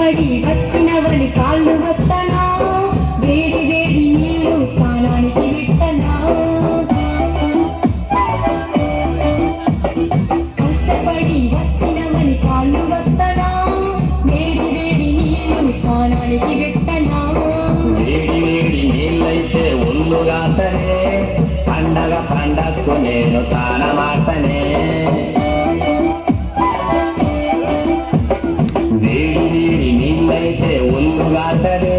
కష్టపడి వచ్చినవని కాళ్ళు వత్తనా వేడి వేడి నీరు స్నానానికి విట్టనా కష్టపడి వచ్చినవని కాళ్ళు వత్తనా వేడి వేడి నీరు స్నానానికి విట్టనా వేడి వేడి నీళ్ళైతే ఒళ్ళుగాతనే పండగకు నేను తానమాటనే నీళ్ళైతే ఒళ్ళుగాతనే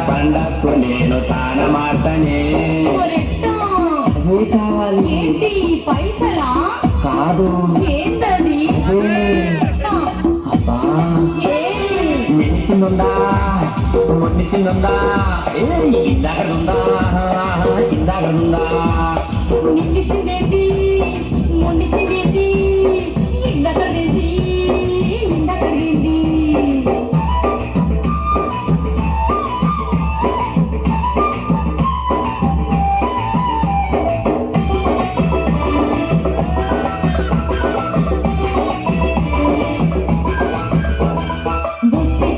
పండగకు నేను తానమాటనే కావాలి పైసలా కాదు ఏంటది అబ్బా మించిందా మొన్నిచిందా ఇందాకడుందా ఇందాకడుందా నిలిచిందేది మొన్నిచిందేది ఇందాకడేది ఇందాకడేది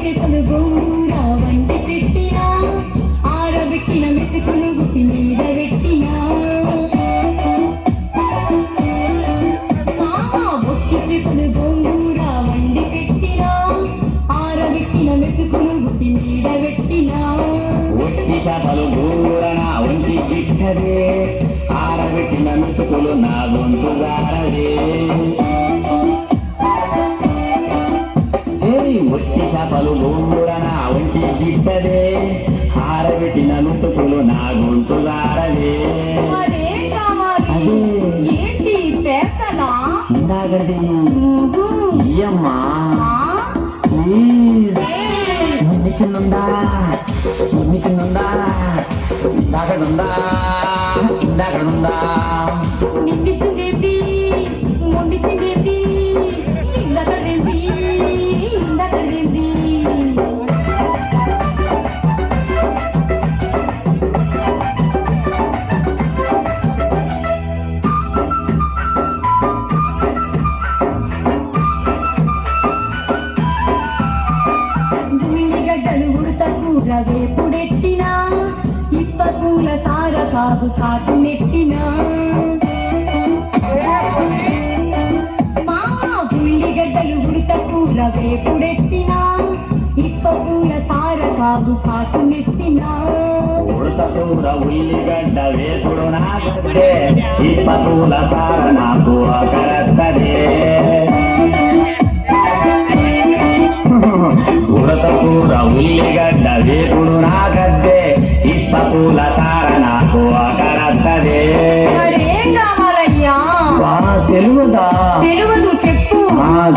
చేపలు గోంగూర వండి పెట్టినా ఆరబెట్టిన మెతుకులు గుట్టి మీద పెట్టినా బొట్టి చేపలు గోంగూర వండి పెట్టినా ఆరబెట్టిన మెతుకులు గుట్టి మీద పెట్టినా ఒట్టి చేపలు గోంగూర నా ఒంటి గిట్టదే ఆరబెట్టిన మెతుకులు నా గొంతు జారదే ఒట్టి చేపలు గోంగూర నా ఒంటి గిట్టదే ఆరబెట్టిన మెతుకులు నా గొంతు జారదే ఏంటి పేసలా ఇందాకది ఇయ్యమ్మా ప్లీజ్ మొన్నిచిందా మొన్నిచిందా ఇందాకడుందా ఇందాకడుందా నిండిచిందేది మొండిచిందేది ఇందాకడేది ఇందాకడేది ఉల్లిగడ్డలు ఉడత కూర వేపుడెట్టినా ఇప్ప పూల సార కాగు సాటు నెట్టినా ఉల్లిగడ్డలు ఉడత కూర వేపుడెట్టినా ఇప్ప పూల సార కాగు సాటు నెట్టినా ఉడత కూర ఉల్లిగడ్డ వేపుడు నాగద్దే ఇప్ప పూల సార నాకు కరత్తదే ఉడత కూర ఉల్లిగడ్డ వేపుడు నాగద్దే ఇప్ప పూల సార నాకు కరత్తదే తెలుగుదా తెలియదు చెప్పు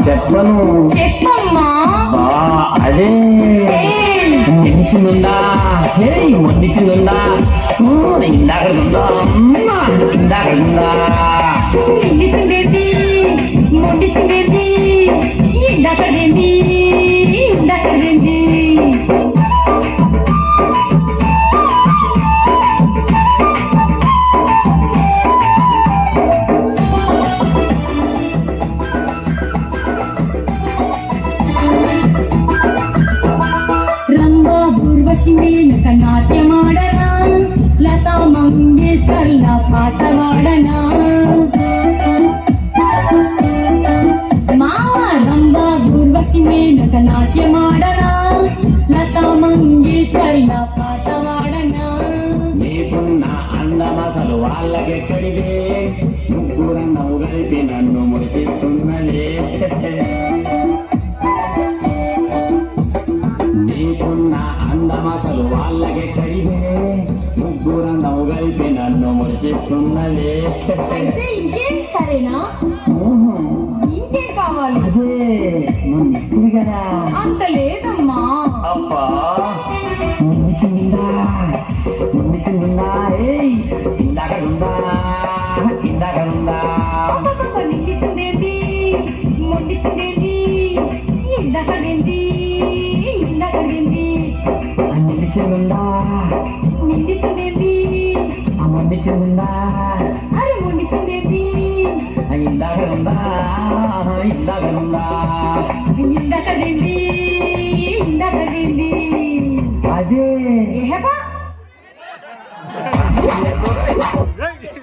చెప్పను చెప్పమ్మా అదే మొన్నిచిందా మొన్నిచిందా ఇందాకడుందా ఇందాకడుందా నిండిచిందేది మొండిచిందేది ఇందాకడేది ఇందాకడేది రంభా ఊర్వశి మేనక నాట్యమాడనా లతా మంగేష్కర్ల పాట వాడనా రంభా ఊర్వశి మేనక నాట్యమాడనా లతా మంగేష్కర్ల పాట వాడనా నీకున్న అందమసలు వాళ్ళకెక్కడిదే ముగ్గురన్నము కలిపి నన్ను మురిపిస్తున్నదే నీకున్న అందమసలు వాళ్ళకెక్కడిదే ముగ్గురన్నము కలిపి నన్ను మురిపిస్తున్నదే అయితే ఇంకేం సరేనా ఇంకేం కావాలి అదే నువ్వు ఇస్తుంది కదా అంత లేదమ్మా అబ్బా మొన్నిచిందా మొన్నిచిందా ఇందాకడుందా ఇందాకడుందా నిండిచిందేది మొండిచిందేది ఇందాకడేది ఇందాకడేది నిలిచిందా నిండిచిందేది మొన్నిచిందా అరే మొండిచిందేది ఇందాకడుందా ఇందాకడుందా ఇందాకడేది అదే